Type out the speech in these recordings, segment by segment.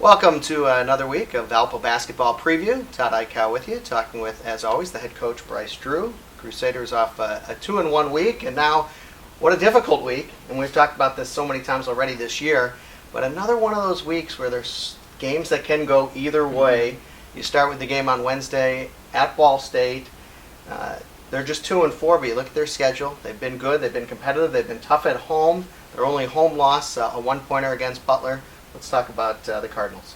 Welcome to another week of Valpo Basketball Preview. Todd Ickow with you, talking with, as always, the head coach, Bryce Drew. Crusaders off a 2-1 week, and now what a difficult week. And we've talked about this so many times already this year, but another one of those weeks where there's games that can go either way. You start with the game on Wednesday at Ball State. They're just 2-4, but you look at their schedule. They've been good, they've been competitive, they've been tough at home. Their only home loss, a one-pointer against Butler. Let's talk about the Cardinals.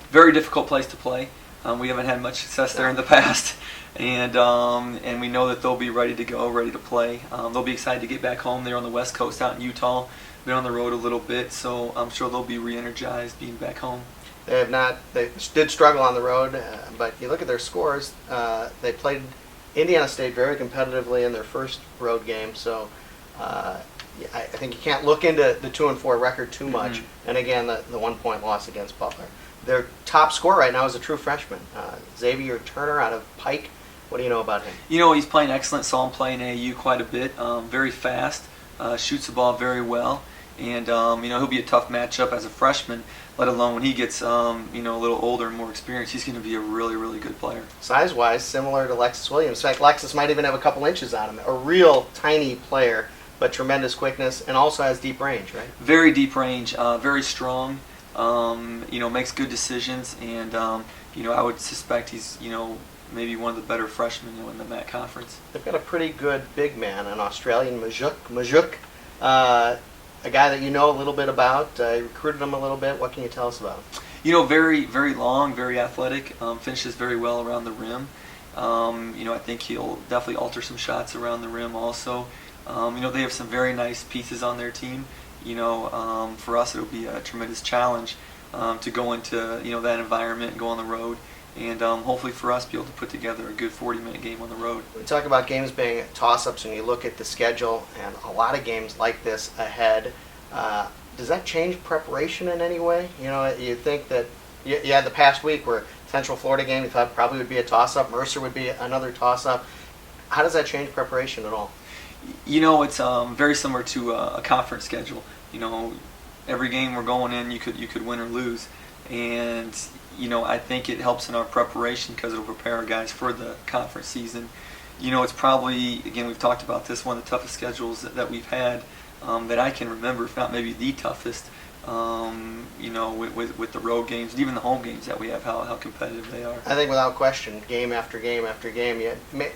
Very difficult place to play. We haven't had much success there in the past, and we know that they'll be ready to go, ready to play. They'll be excited to get back home. They're on the West Coast out in Utah. Been on the road a little bit, so I'm sure they'll be re-energized being back home. They did struggle on the road, but you look at their scores. They played Indiana State very competitively in their first road game, so I think you can't look into the 2-4 record too much. Mm-hmm. And again, the 1-point loss against Butler. Their top scorer right now is a true freshman, Xavier Turner out of Pike. What do you know about him? He's playing excellent. Saw him play in AAU quite a bit. Very fast, shoots the ball very well, and he'll be a tough matchup as a freshman. Let alone when he gets a little older and more experienced, he's going to be a really, really good player. Size-wise, similar to Lexus Williams. In fact, Lexus might even have a couple inches on him. A real tiny player, but tremendous quickness, and also has deep range, right? Very deep range, very strong. Makes good decisions, and I would suspect he's maybe one of the better freshmen in the MAC conference. They've got a pretty good big man, an Australian Majuk, a guy that you know a little bit about. You recruited him a little bit. What can you tell us about him? Very, very long, very athletic. Finishes very well around the rim. I think he'll definitely alter some shots around the rim also. They have some very nice pieces on their team. For us it'll be a tremendous challenge to go into that environment and go on the road, and hopefully for us be able to put together a good 40-minute game on the road. We talk about games being toss-ups when you look at the schedule, and a lot of games like this ahead. Does that change preparation in any way? You think that you had the past week where Central Florida game you thought probably would be a toss-up, Mercer would be another toss-up. How does that change preparation at all? It's very similar to a conference schedule. Every game we're going in, you could win or lose, and I think it helps in our preparation because it'll prepare our guys for the conference season. It's probably, again, we've talked about this, one of the toughest schedules that we've had that I can remember, if not maybe the toughest. With the road games and even the home games that we have, how competitive they are. I think without question, game after game after game,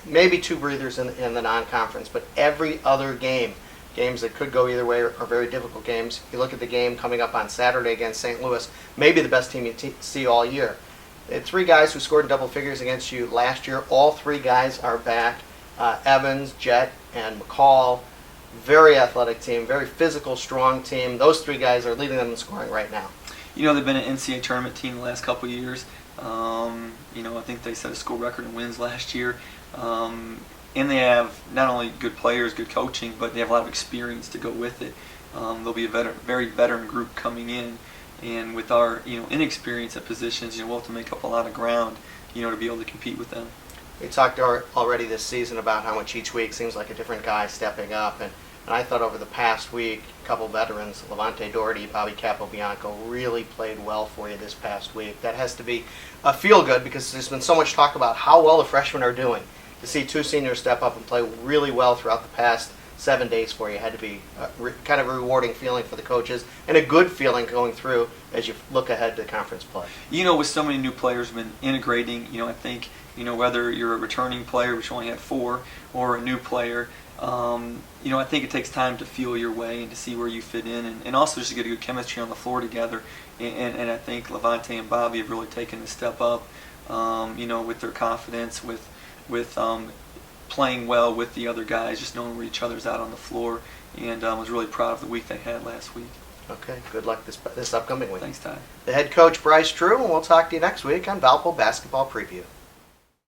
maybe two breathers in the non-conference, but every other game, games that could go either way are very difficult games. You look at the game coming up on Saturday against St. Louis, maybe the best team you see all year. They had three guys who scored in double figures against you last year. All three guys are back. Evans, Jett, and McCall. Very athletic team, very physical, strong team. Those three guys are leading them in scoring right now. They've been an NCAA tournament team the last couple of years. I think they set a school record in wins last year. And they have not only good players, good coaching, but they have a lot of experience to go with it. They'll be a very veteran group coming in. And with our inexperience at positions, we'll have to make up a lot of ground to be able to compete with them. We talked already this season about how much each week seems like a different guy stepping up, and I thought over the past week, a couple veterans, Levante Doherty, Bobby Capobianco, really played well for you this past week. That has to be a feel-good because there's been so much talk about how well the freshmen are doing. To see two seniors step up and play really well throughout the past 7 days for you had to be kind of a rewarding feeling for the coaches and a good feeling going through as you look ahead to conference play. With so many new players been integrating, I think, whether you're a returning player, which only had 4, or a new player, I think it takes time to feel your way and to see where you fit in, and also just to get a good chemistry on the floor together. And I think Levante and Bobby have really taken a step up, with their confidence, with playing well with the other guys, just knowing where each other's out on the floor, and was really proud of the week they had last week. Okay, good luck this upcoming week. Thanks, Ty. The head coach, Bryce Drew, and we'll talk to you next week on Valpo Basketball Preview.